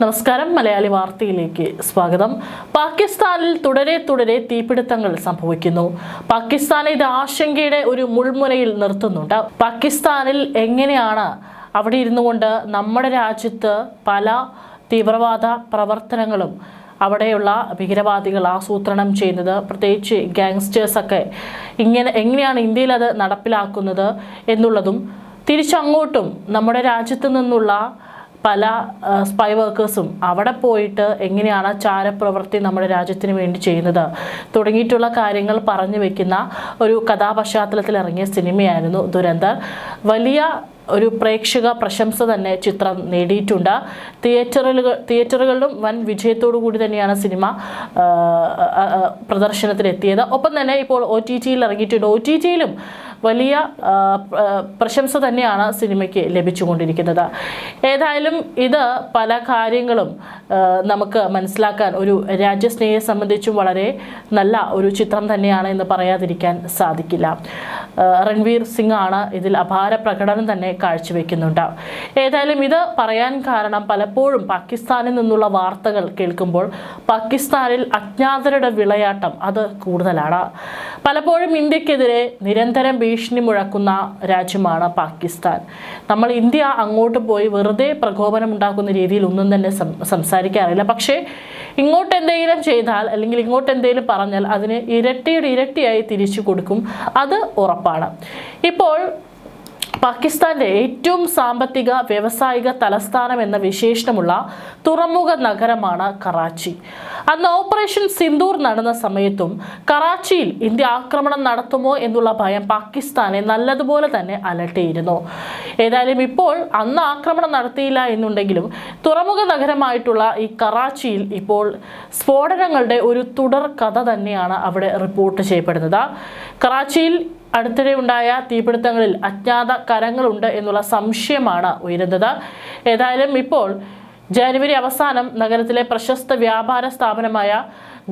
നമസ്കാരം. മലയാളി വാർത്തയിലേക്ക് സ്വാഗതം. പാകിസ്ഥാനിൽ തുടരെ തീപിടുത്തങ്ങൾ സംഭവിക്കുന്നു. പാകിസ്ഥാനെ ഇത് ആശങ്കയുടെ ഒരു മുൾമുനയിൽ നിർത്തുന്നുണ്ട്. പാകിസ്ഥാനിൽ എങ്ങനെയാണ് അവിടെ ഇരുന്നു കൊണ്ട് നമ്മുടെ രാജ്യത്ത് പല തീവ്രവാദ പ്രവർത്തനങ്ങളും അവിടെയുള്ള ഭീകരവാദികൾ ആസൂത്രണം ചെയ്യുന്നത്, പ്രത്യേകിച്ച് ഗാങ്സ്റ്റേഴ്സൊക്കെ എങ്ങനെയാണ് ഇന്ത്യയിൽ അത് നടപ്പിലാക്കുന്നത് എന്നുള്ളതും, തിരിച്ചങ്ങോട്ടും നമ്മുടെ രാജ്യത്ത് നിന്നുള്ള പല സ്പൈ വർക്കേഴ്സും അവിടെ പോയിട്ട് എങ്ങനെയാണ് ചാരപ്രവൃത്തി നമ്മുടെ രാജ്യത്തിന് വേണ്ടി ചെയ്യുന്നത് തുടങ്ങിയിട്ടുള്ള കാര്യങ്ങൾ പറഞ്ഞു വെക്കുന്ന ഒരു കഥാപശ്ചാത്തലത്തിൽ ഇറങ്ങിയ സിനിമയായിരുന്നു ദുരന്തർ. വലിയ ഒരു പ്രേക്ഷക പ്രശംസ തന്നെ ചിത്രം നേടിയിട്ടുണ്ട്. തിയേറ്ററുകളിലും വൻ വിജയത്തോടു കൂടി തന്നെയാണ് സിനിമ പ്രദർശനത്തിലെത്തിയത്. ഒപ്പം തന്നെ ഇപ്പോൾ OTTയിൽ ഇറങ്ങിയിട്ടുണ്ട്. OTTയിലും വലിയ പ്രശംസ തന്നെയാണ് സിനിമയ്ക്ക് ലഭിച്ചുകൊണ്ടിരിക്കുന്നത്. ഏതായാലും ഇത് പല കാര്യങ്ങളും നമുക്ക് മനസ്സിലാക്കാൻ ഒരു രാജ്യസ്നേഹിയെ സംബന്ധിച്ചും വളരെ നല്ല ഒരു ചിത്രം തന്നെയാണ് എന്ന് പറയാതിരിക്കാൻ സാധിക്കില്ല. രൺവീർ സിംഗ് ആണ് ഇതിൽ അപാര പ്രകടനം തന്നെ കാഴ്ചവെക്കുന്നുണ്ട്. ഏതായാലും ഇത് പറയാൻ കാരണം പലപ്പോഴും പാകിസ്ഥാനിൽ നിന്നുള്ള വാർത്തകൾ കേൾക്കുമ്പോൾ പാകിസ്ഥാനിൽ അജ്ഞാതരുടെ വിളയാട്ടം അത് കൂടുതലാണ്. പലപ്പോഴും ഇന്ത്യക്കെതിരെ നിരന്തരം ഭീഷണി മുഴക്കുന്ന രാജ്യമാണ് പാകിസ്ഥാൻ. നമ്മൾ ഇന്ത്യ അങ്ങോട്ട് പോയി വെറുതെ പ്രകോപനം ഉണ്ടാക്കുന്ന രീതിയിൽ ഒന്നും തന്നെ സംസാരിക്കാറില്ല. പക്ഷേ ഇങ്ങോട്ട് എന്തെങ്കിലും ചെയ്താൽ അല്ലെങ്കിൽ ഇങ്ങോട്ട് എന്തെങ്കിലും പറഞ്ഞാൽ അതിന് ഇരട്ടിയായി തിരിച്ചു കൊടുക്കും. അത് ഉറപ്പാണ്. ഇപ്പോൾ പാകിസ്ഥാന്റെ ഏറ്റവും സാമ്പത്തിക വ്യാവസായിക തലസ്ഥാനം എന്ന വിശേഷണമുള്ള തുറമുഖ നഗരമാണ് കറാച്ചി. അന്ന് ഓപ്പറേഷൻ സിന്ദൂർ നടന്ന സമയത്തും കറാച്ചിയിൽ ഇന്ത്യ ആക്രമണം നടത്തുമോ എന്നുള്ള ഭയം പാകിസ്ഥാനെ നല്ലതുപോലെ തന്നെ അലട്ടിയിരുന്നു. ഏതായാലും ഇപ്പോൾ അന്ന് ആക്രമണം നടത്തിയില്ല എന്നുണ്ടെങ്കിലും തുറമുഖ നഗരമായിട്ടുള്ള ഈ കറാച്ചിയിൽ ഇപ്പോൾ സ്ഫോടനങ്ങളുടെ ഒരു തുടർ കഥ തന്നെയാണ് അവിടെ റിപ്പോർട്ട് ചെയ്യപ്പെടുന്നത്. കറാച്ചിയിൽ അടുത്തിടെ ഉണ്ടായ തീപിടുത്തങ്ങളിൽ അജ്ഞാത കരങ്ങളുണ്ട് എന്നുള്ള സംശയമാണ് ഉയരുന്നത്. ഏതായാലും ഇപ്പോൾ ജനുവരി അവസാനം നഗരത്തിലെ പ്രശസ്ത വ്യാപാര സ്ഥാപനമായ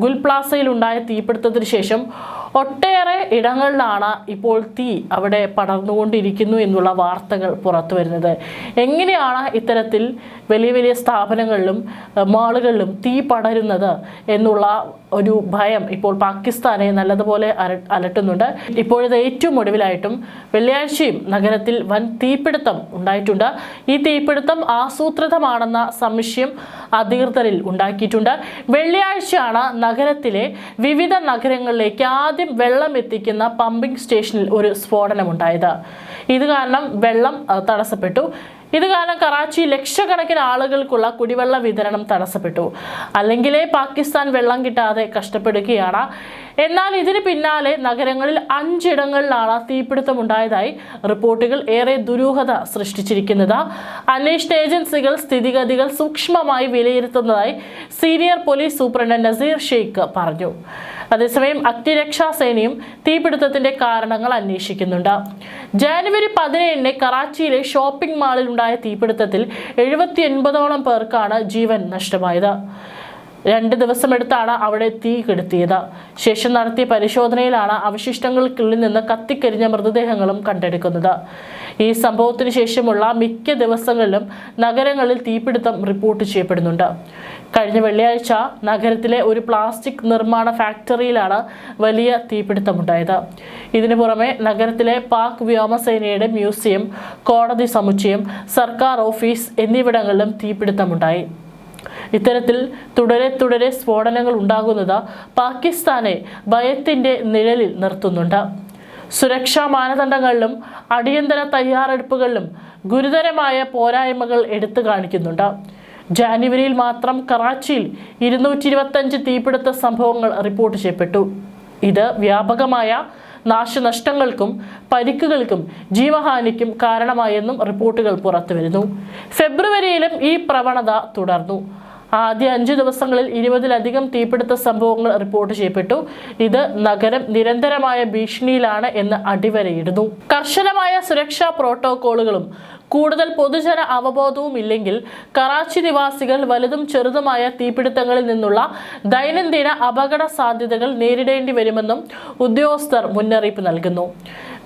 ഗുൽ പ്ലാസയിൽ ഉണ്ടായ തീപിടുത്തത്തിന് ശേഷം ഒട്ടേറെ ഇടങ്ങളിലാണ് ഇപ്പോൾ തീ അവിടെ പടർന്നുകൊണ്ടിരിക്കുന്നു എന്നുള്ള വാർത്തകൾ പുറത്തു വരുന്നത്. എങ്ങനെയാണ് ഇത്തരത്തിൽ വലിയ സ്ഥാപനങ്ങളിലും മാളുകളിലും തീ പടരുന്നത് എന്നുള്ള ഒരു ഭയം ഇപ്പോൾ പാകിസ്ഥാനെ നല്ലതുപോലെ അലട്ടുന്നുണ്ട്. ഇപ്പോഴത്തെ ഏറ്റവും ഒടുവിലായിട്ടും വെള്ളിയാഴ്ചയും നഗരത്തിൽ വൻ തീപിടുത്തം ഉണ്ടായിട്ടുണ്ട്. ഈ തീപിടുത്തം ആസൂത്രിതമാണെന്ന സംശയം അധികൃതരിൽ ഉണ്ടാക്കിയിട്ടുണ്ട്. വെള്ളിയാഴ്ചയാണ് നഗരത്തിലെ വിവിധ നഗരങ്ങളിലേക്ക് ആദ്യം വെള്ളം എത്തിക്കുന്ന പമ്പിംഗ് സ്റ്റേഷനിൽ ഒരു സ്ഫോടനമുണ്ടായത്. ഇത് കാരണം വെള്ളം തടസ്സപ്പെട്ടു. ഇത് കാരണം കറാച്ചി ലക്ഷക്കണക്കിന് ആളുകൾക്കുള്ള കുടിവെള്ള വിതരണം തടസ്സപ്പെട്ടു. അല്ലെങ്കിലേ പാകിസ്ഥാൻ വെള്ളം കിട്ടാതെ കഷ്ടപ്പെടുകയാണ്. എന്നാൽ ഇതിന് പിന്നാലെ നഗരങ്ങളിൽ 5 ഇടങ്ങളിലാണ് തീപിടുത്തമുണ്ടായതായി റിപ്പോർട്ടുകൾ ഏറെ ദുരൂഹത സൃഷ്ടിച്ചിരിക്കുന്നത്. അന്വേഷണ ഏജൻസികൾ സ്ഥിതിഗതികൾ സൂക്ഷ്മമായി വിലയിരുത്തുന്നതായി senior police superintendent Nazeer Sheikh പറഞ്ഞു. അതേസമയം അഗ്നിരക്ഷാസേനയും തീപിടുത്തത്തിന്റെ കാരണങ്ങൾ അന്വേഷിക്കുന്നുണ്ട്. ജനുവരി 17 കറാച്ചിയിലെ ഷോപ്പിംഗ് മാളിൽ ഉണ്ടായ തീപിടുത്തത്തിൽ 79ഓളം പേർക്കാണ് ജീവൻ നഷ്ടമായത്. 2 ദിവസമെടുത്താണ് അവിടെ തീ കെടുത്തിയത്. ശേഷം നടത്തിയ പരിശോധനയിലാണ് അവശിഷ്ടങ്ങൾക്കുള്ളിൽ നിന്ന് കത്തിക്കരിഞ്ഞ മൃതദേഹങ്ങളും കണ്ടെടുക്കുന്നത്. ഈ സംഭവത്തിന് ശേഷമുള്ള മിക്ക ദിവസങ്ങളിലും നഗരങ്ങളിൽ തീപിടുത്തം റിപ്പോർട്ട് ചെയ്യപ്പെടുന്നുണ്ട്. കഴിഞ്ഞ വെള്ളിയാഴ്ച നഗരത്തിലെ ഒരു പ്ലാസ്റ്റിക് നിർമ്മാണ ഫാക്ടറിയിലാണ് വലിയ തീപിടുത്തമുണ്ടായത്. ഇതിനു പുറമെ നഗരത്തിലെ പാക് വ്യോമസേനയുടെ മ്യൂസിയം, കോടതി സമുച്ചയം, സർക്കാർ ഓഫീസ് എന്നിവിടങ്ങളിലും തീപിടുത്തമുണ്ടായി. ഇത്തരത്തിൽ തുടരെ സ്ഫോടനങ്ങൾ ഉണ്ടാകുന്നത് പാകിസ്ഥാനെ ഭയത്തിന്റെ നിഴലിൽ നിർത്തുന്നുണ്ട്. സുരക്ഷാ മാനദണ്ഡങ്ങളിലും അടിയന്തര തയ്യാറെടുപ്പുകളിലും ഗുരുതരമായ പോരായ്മകൾ എടുത്തു കാണിക്കുന്നുണ്ട്. ജനുവരിയിൽ മാത്രം കറാച്ചിയിൽ 225 തീപിടുത്ത സംഭവങ്ങൾ റിപ്പോർട്ട് ചെയ്യപ്പെട്ടു. ഇത് വ്യാപകമായ നാശനഷ്ടങ്ങൾക്കും പരിക്കുകൾക്കും ജീവഹാനിക്കും കാരണമായെന്നും റിപ്പോർട്ടുകൾ പുറത്തുവരുന്നു. ഫെബ്രുവരിയിലും ഈ പ്രവണത തുടർന്നു. ആദ്യ 5 ദിവസങ്ങളിൽ 20-ലധികം തീപിടുത്ത സംഭവങ്ങൾ റിപ്പോർട്ട് ചെയ്യപ്പെട്ടു. ഇത് നഗരം നിരന്തരമായ ഭീഷണിയിലാണ് എന്ന് അടിവരയിടുന്നു. കർശനമായ സുരക്ഷാ പ്രോട്ടോകോളുകളും കൂടുതൽ പൊതുജന അവബോധവും ഇല്ലെങ്കിൽ കറാച്ചി നിവാസികൾ വലുതും ചെറുതുമായ തീപിടുത്തങ്ങളിൽ നിന്നുള്ള ദൈനംദിന അപകട സാധ്യതകൾ നേരിടേണ്ടി വരുമെന്നും ഉദ്യോഗസ്ഥർ മുന്നറിയിപ്പ് നൽകുന്നു.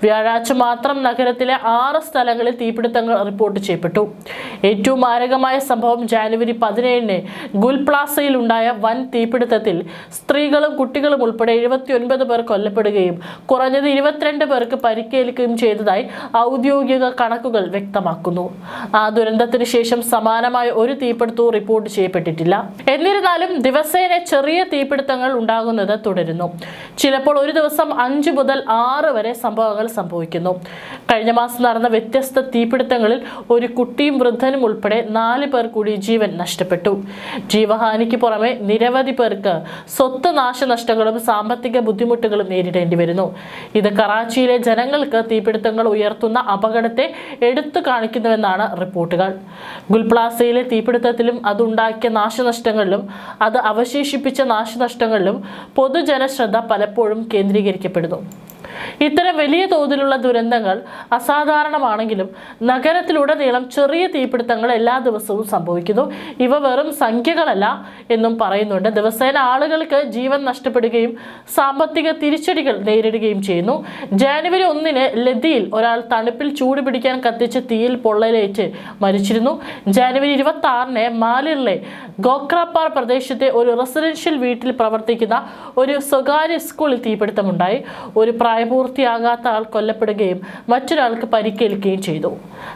വ്യാഴാഴ്ച മാത്രം നഗരത്തിലെ 6 സ്ഥലങ്ങളിൽ തീപിടുത്തങ്ങൾ റിപ്പോർട്ട് ചെയ്യപ്പെട്ടു. ഏറ്റവും മാരകമായ സംഭവം ജനുവരി 17-ന് ഗുൽ പ്ലാസയിൽ ഉണ്ടായ വൻ തീപിടുത്തത്തിൽ സ്ത്രീകളും കുട്ടികളും ഉൾപ്പെടെ 79 പേർ കൊല്ലപ്പെടുകയും കുറഞ്ഞത് 22 പേർക്ക് പരിക്കേൽക്കുകയും ചെയ്തതായി ഔദ്യോഗിക കണക്കുകൾ വ്യക്തമാക്കുന്നു. ആ ദുരന്തത്തിന് ശേഷം സമാനമായ ഒരു തീപിടുത്തവും റിപ്പോർട്ട് ചെയ്യപ്പെട്ടിട്ടില്ല. എന്നിരുന്നാലും ദിവസേന ചെറിയ തീപിടുത്തങ്ങൾ ഉണ്ടാകുന്നത് തുടരുന്നു. ചിലപ്പോൾ ഒരു ദിവസം 5 മുതൽ 6 വരെ സംഭവങ്ങൾ സംഭവിക്കുന്നു. കഴിഞ്ഞ മാസം നടന്ന വ്യത്യസ്ത തീപിടുത്തങ്ങളിൽ ഒരു കുട്ടിയും വൃദ്ധനും ഉൾപ്പെടെ 4 പേർ കൂടി ജീവൻ നഷ്ടപ്പെട്ടു. ജീവഹാനിക്ക് പുറമെ നിരവധി പേർക്ക് സ്വത്ത് നാശനഷ്ടങ്ങളും സാമ്പത്തിക ബുദ്ധിമുട്ടുകളും നേരിടേണ്ടി വരുന്നു. ഇത് കറാച്ചിയിലെ ജനങ്ങൾക്ക് തീപിടുത്തങ്ങൾ ഉയർത്തുന്ന അപകടത്തെ എടുത്തു കാണിക്കുന്നുവെന്നാണ് റിപ്പോർട്ടുകൾ. ഗുൽപ്ലാസയിലെ തീപിടുത്തത്തിലും അതുണ്ടാക്കിയ നാശനഷ്ടങ്ങളിലും അത് അവശേഷിപ്പിച്ച നാശനഷ്ടങ്ങളിലും പൊതുജനശ്രദ്ധ പലപ്പോഴും കേന്ദ്രീകരിക്കപ്പെടുന്നു. ഇത്തരം വലിയ തോതിലുള്ള ദുരന്തങ്ങൾ അസാധാരണമാണെങ്കിലും നഗരത്തിലുടനീളം ചെറിയ തീപിടുത്തങ്ങൾ എല്ലാ ദിവസവും സംഭവിക്കുന്നു. ഇവ വെറും സംഖ്യകളല്ല എന്നും പറയുന്നുണ്ട്. ദിവസേന ആളുകൾക്ക് ജീവൻ നഷ്ടപ്പെടുകയും സാമ്പത്തിക തിരിച്ചടികൾ നേരിടുകയും ചെയ്യുന്നു. ജനുവരി 1-ന് ലദ്ദിയിൽ ഒരാൾ തണുപ്പിൽ ചൂട് പിടിക്കാൻ കത്തിച്ച് തീയിൽ പൊള്ളലേറ്റ് മരിച്ചിരുന്നു. ജനുവരി 26-ന് മാലിറിലെ ഗോക്രാപ്പാർ പ്രദേശത്തെ ഒരു റെസിഡൻഷ്യൽ വീട്ടിൽ പ്രവർത്തിക്കുന്ന ഒരു സ്വകാര്യ സ്കൂളിൽ തീപിടുത്തമുണ്ടായി. ഒരു പ്രായപൂർത്തിയാകാത്ത ആൾ കൊല്ലപ്പെടുകയും മറ്റൊരാൾക്ക് പരിക്കേൽക്കുകയും ചെയ്തു.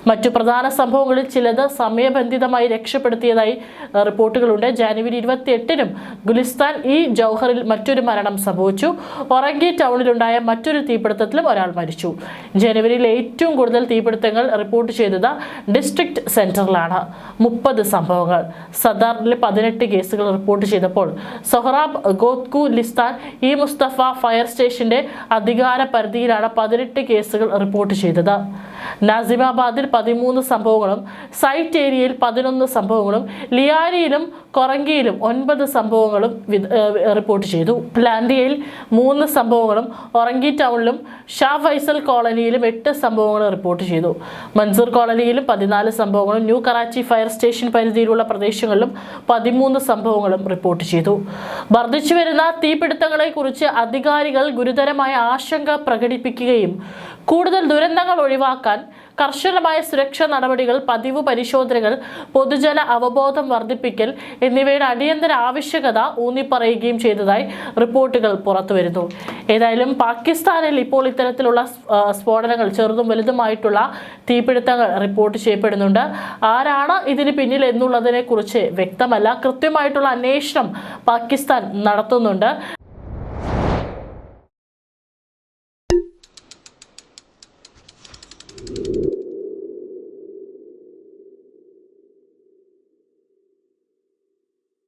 മറ്റു പ്രധാന സംഭവങ്ങളിൽ ചിലത് സമയബന്ധിതമായി രക്ഷപ്പെടുത്തിയതായി റിപ്പോർട്ടുകളുണ്ട്. ജനുവരി 28-നും ഗുലിസ്ഥാൻ ജൗഹറിൽ മറ്റൊരു മരണം സംഭവിച്ചു. ഒറങ്കി ടൗണിലുണ്ടായ മറ്റൊരു തീപിടുത്തത്തിലും ഒരാൾ മരിച്ചു. ജനുവരിയിൽ ഏറ്റവും കൂടുതൽ തീപിടുത്തങ്ങൾ റിപ്പോർട്ട് ചെയ്തത് ഡിസ്ട്രിക്ട് സെന്ററിലാണ്, 30 സംഭവങ്ങൾ. സദാറിൽ 18 കേസുകൾ റിപ്പോർട്ട് ചെയ്തപ്പോൾ സൊഹ്റാബ് ഗോത്കു ലിസ്ഥാൻ മുസ്തഫ ഫയർ സ്റ്റേഷന്റെ അധികാര പരിധിയിലാണ് 18 കേസുകൾ റിപ്പോർട്ട് ചെയ്തത്. നാസിമാബാദിൽ 13 സംഭവങ്ങളും സൈറ്റ് ഏരിയയിൽ 11 സംഭവങ്ങളും ലിയാരിയിലും കൊറങ്കിയിലും 9 സംഭവങ്ങളും റിപ്പോർട്ട് ചെയ്തു. ലാൻഡിയയിൽ 3 സംഭവങ്ങളും ഒറങ്കി ടൗണിലും ഷാ ഫൈസൽ കോളനിയിലും 8 സംഭവങ്ങളും റിപ്പോർട്ട് ചെയ്തു. മൻസൂർ കോളനിയിലും 14 സംഭവങ്ങളും ന്യൂ കറാച്ചി ഫയർ സ്റ്റേഷൻ പരിധിയിലുള്ള പ്രദേശങ്ങളിലും 13 സംഭവങ്ങളും റിപ്പോർട്ട് ചെയ്തു. വർദ്ധിച്ചു വരുന്ന തീപിടുത്തങ്ങളെ കുറിച്ച് അധികാരികൾ ഗുരുതരമായ ആശങ്ക പ്രകടിപ്പിക്കുകയും കൂടുതൽ ദുരന്തങ്ങൾ ഒഴിവാക്കാൻ കർശനമായ സുരക്ഷാ നടപടികൾ, പതിവ് പരിശോധനകൾ, പൊതുജന അവബോധം വർദ്ധിപ്പിക്കൽ എന്നിവയുടെ അടിയന്തര ആവശ്യകത ഊന്നിപ്പറയുകയും ചെയ്തതായി റിപ്പോർട്ടുകൾ പുറത്തുവരുന്നു. ഏതായാലും പാകിസ്ഥാനിൽ ഇപ്പോൾ ഇത്തരത്തിലുള്ള സ്ഫോടനങ്ങൾ, ചെറുതും വലുതുമായിട്ടുള്ള തീപിടുത്തങ്ങൾ റിപ്പോർട്ട് ചെയ്യപ്പെടുന്നുണ്ട്. ആരാണ് ഇതിന് പിന്നിൽ എന്നുള്ളതിനെ കുറിച്ച് വ്യക്തമല്ല. കൃത്യമായിട്ടുള്ള അന്വേഷണം പാകിസ്ഥാൻ നടത്തുന്നുണ്ട്.